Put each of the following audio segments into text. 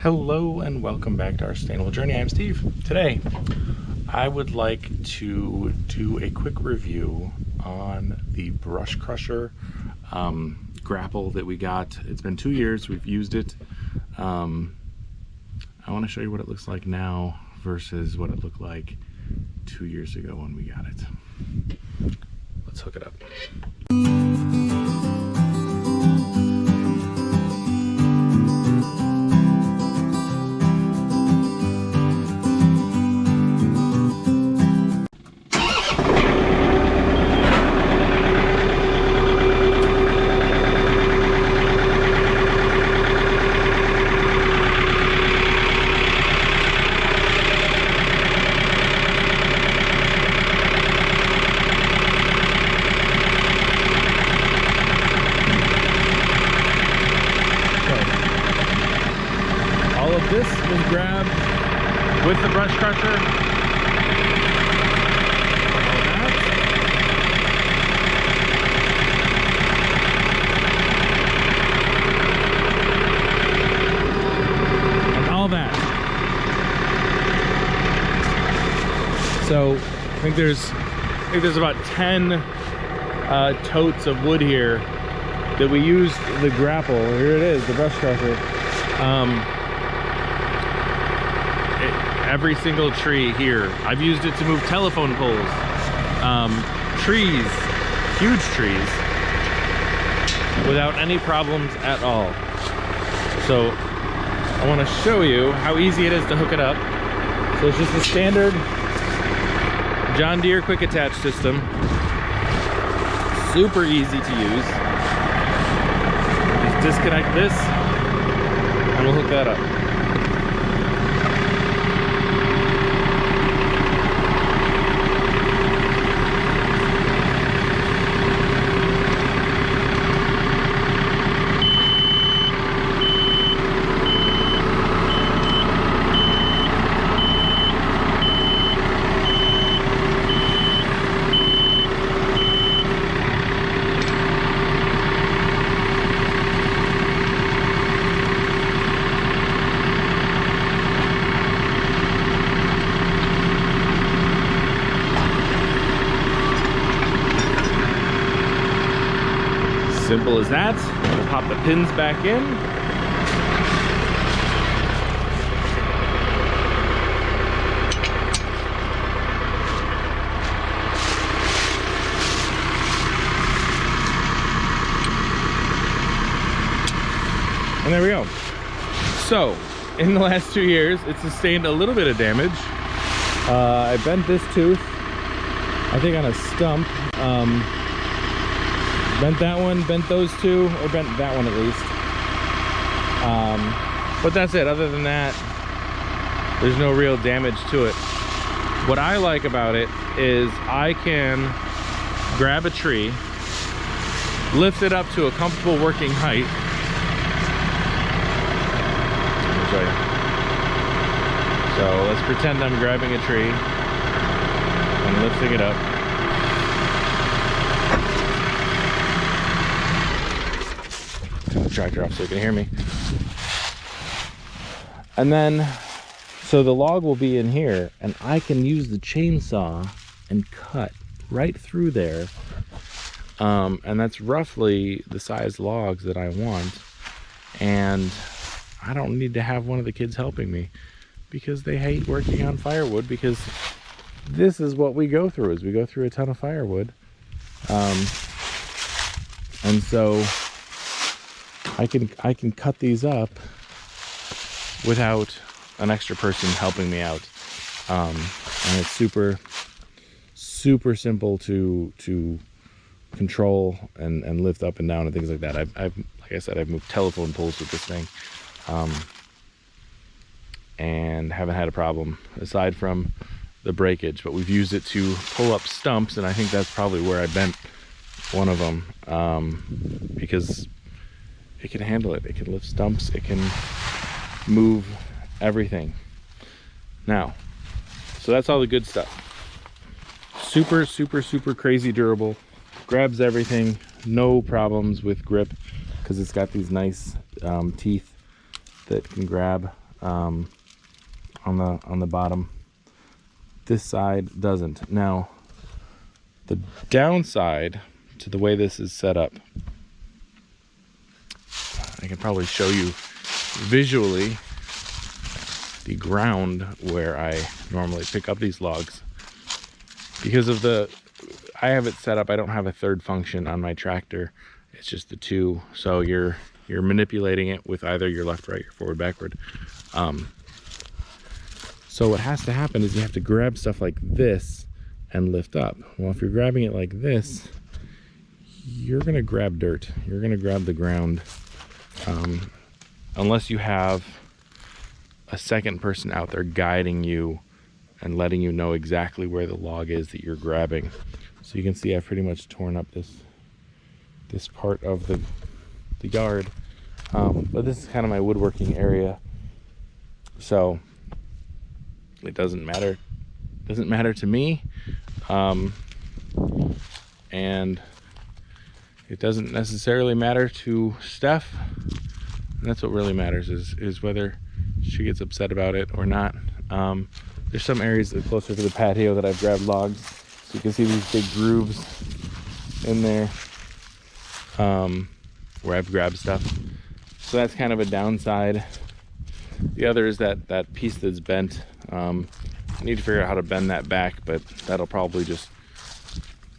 Hello and welcome back to our sustainable journey. I'm Steve. Today I would like to do a quick review on the brush crusher grapple that we got. It's been 2 years we've used it. I want to show you what it looks like now versus what it looked like 2 years ago when we got it. Let's hook it up. This was grabbed with the brush crusher. And all that. So I think there's about 10 totes of wood here that we used the grapple. Here it is, the brush crusher. Every single tree here. I've used it to move telephone poles, trees, huge trees, without any problems at all. So I want to show you how easy it is to hook it up. So it's just a standard John Deere quick attach system. Super easy to use. Just disconnect this and we'll hook that up. Simple as that. We'll pop the pins back in. And there we go. So, in the last 2 years, it's sustained a little bit of damage. I bent this tooth, I think on a stump. Bent that one, bent those two, or bent that one at least. But that's it. Other than that, there's no real damage to it. What I like about it is I can grab a tree, lift it up to a comfortable working height. Let me show you. So let's pretend I'm grabbing a tree and lifting it up. Tractor off so you can hear me. And then so the log will be in here and I can use the chainsaw and cut right through there, and that's roughly the size logs that I want, and I don't need to have one of the kids helping me because they hate working on firewood, because this is what we go through, is we go through a ton of firewood, and so I can cut these up without an extra person helping me out, and it's super simple to control and lift up and down and things like that. I've like I said, I've moved telephone poles with this thing, and haven't had a problem aside from the breakage. But we've used it to pull up stumps, and I think that's probably where I bent one of them, because it can handle it. It can lift stumps. It can move everything. Now, so that's all the good stuff. Super crazy durable. Grabs everything. No problems with grip because it's got these nice teeth that can grab on the bottom. This side doesn't. Now, the downside to the way this is set up, I can probably show you visually the ground where I normally pick up these logs. Because of I have it set up, I don't have a third function on my tractor. It's just the two. So you're manipulating it with either your left, right, or forward, backward. So what has to happen is you have to grab stuff like this and lift up. Well, if you're grabbing it like this, you're gonna grab dirt. You're gonna grab the ground. Unless you have a second person out there guiding you and letting you know exactly where the log is that you're grabbing. So you can see I've pretty much torn up this part of the yard. But this is kind of my woodworking area. So it doesn't matter. Doesn't matter to me. And it doesn't necessarily matter to Steph. And that's what really matters is whether she gets upset about it or not. There's some areas that are closer to the patio that I've grabbed logs. So you can see these big grooves in there where I've grabbed stuff. So that's kind of a downside. The other is that piece that's bent. I need to figure out how to bend that back, but that'll probably just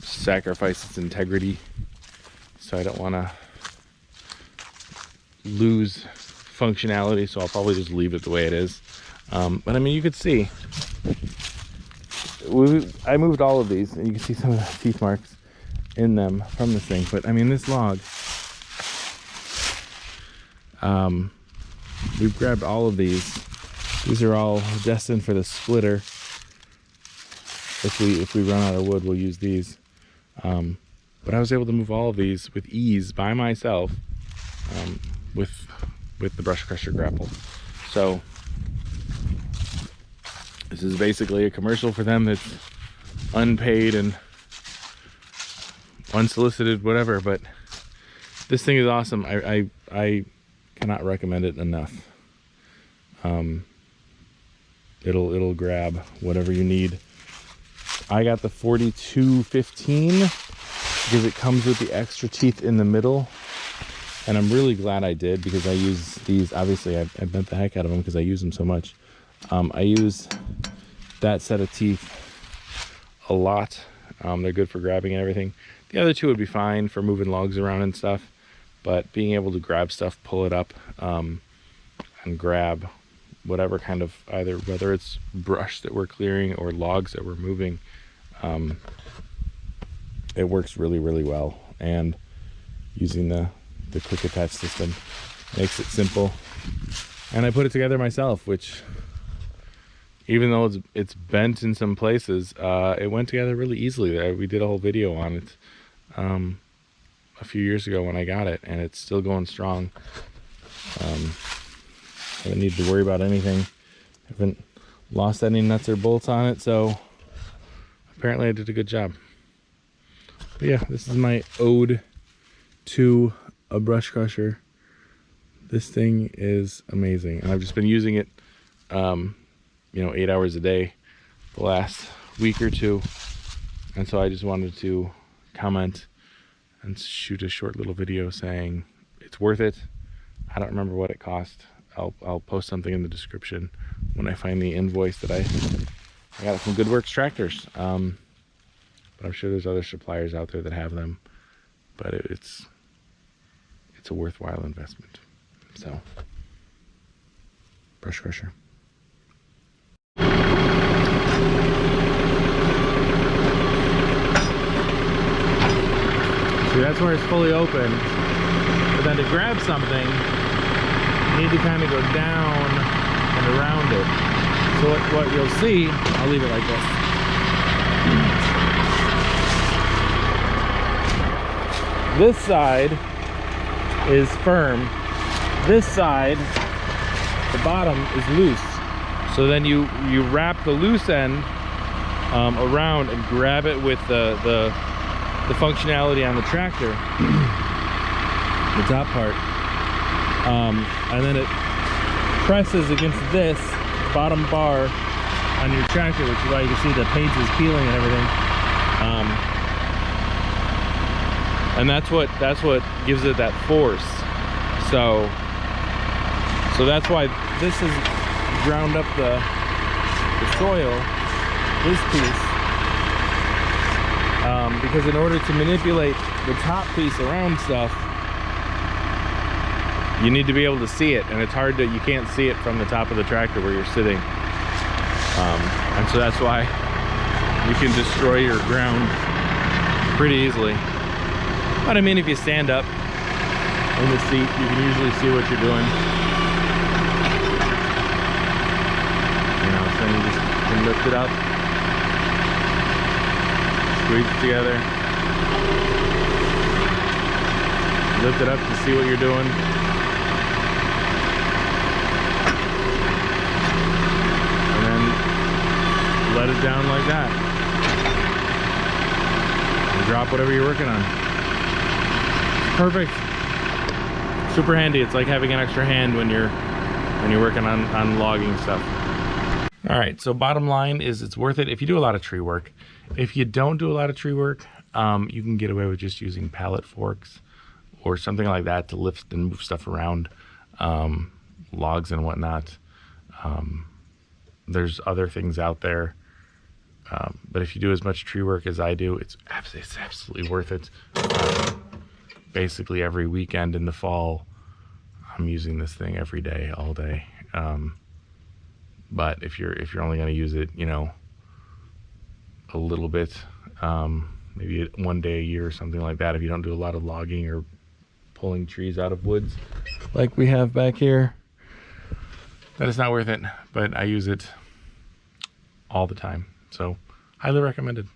sacrifice its integrity. So I don't want to lose functionality, so I'll probably just leave it the way it is. But I mean, you could see I moved all of these, and you can see some of the teeth marks in them from this thing. But I mean, this log, we've grabbed all of these. These are all destined for the splitter. If we run out of wood, we'll use these. But I was able to move all of these with ease by myself, with the brush crusher grapple. So this is basically a commercial for them that's unpaid and unsolicited, whatever. But this thing is awesome. I cannot recommend it enough. It'll grab whatever you need. I got the 4215 because it comes with the extra teeth in the middle, and I'm really glad I did, because I use these. Obviously I bent the heck out of them because I use them so much. I use that set of teeth a lot. They're good for grabbing and everything. The other two would be fine for moving logs around and stuff, but being able to grab stuff, pull it up, and grab whatever kind of, either whether it's brush that we're clearing or logs that we're moving, it works really, really well. And using the quick attach system makes it simple. And I put it together myself, which, even though it's bent in some places, it went together really easily. We did a whole video on it a few years ago when I got it, and it's still going strong. I haven't needed to worry about anything. Haven't lost any nuts or bolts on it, so apparently I did a good job. But yeah, this is my ode to a brush crusher. This thing is amazing, and I've just been using it 8 hours a day the last week or two, and so I just wanted to comment and shoot a short little video saying it's worth it. I don't remember what it cost. I'll post something in the description when I find the invoice that I got it from Good Works Tractors. But I'm sure there's other suppliers out there that have them, but it's a worthwhile investment. So, brush crusher. See, that's where it's fully open. But then to grab something, you need to kind of go down and around it. So what you'll see, I'll leave it like this. This side is firm. This side, the bottom is loose. So then you wrap the loose end around and grab it with the functionality on the tractor, the top part, and then it presses against this bottom bar on your tractor, which is why you can see the paint is peeling and everything. And that's what gives it that force. So that's why this has ground up the soil, this piece, because in order to manipulate the top piece around stuff, you need to be able to see it, and it's hard to, you can't see it from the top of the tractor where you're sitting. And so that's why you can destroy your ground pretty easily. But I mean, if you stand up in the seat, you can usually see what you're doing. You know, so you just can lift it up, squeeze it together, lift it up to see what you're doing. Let it down like that, and drop whatever you're working on. Perfect. Super handy. It's like having an extra hand when you're working on logging stuff. All right, so bottom line is it's worth it if you do a lot of tree work. If you don't do a lot of tree work, you can get away with just using pallet forks or something like that to lift and move stuff around, logs and whatnot. There's other things out there. But if you do as much tree work as I do, it's absolutely worth it. Basically every weekend in the fall, I'm using this thing every day, all day. But if you're only going to use it, you know, a little bit, maybe one day a year or something like that, if you don't do a lot of logging or pulling trees out of woods like we have back here, that is not worth it. But I use it all the time. So highly recommended.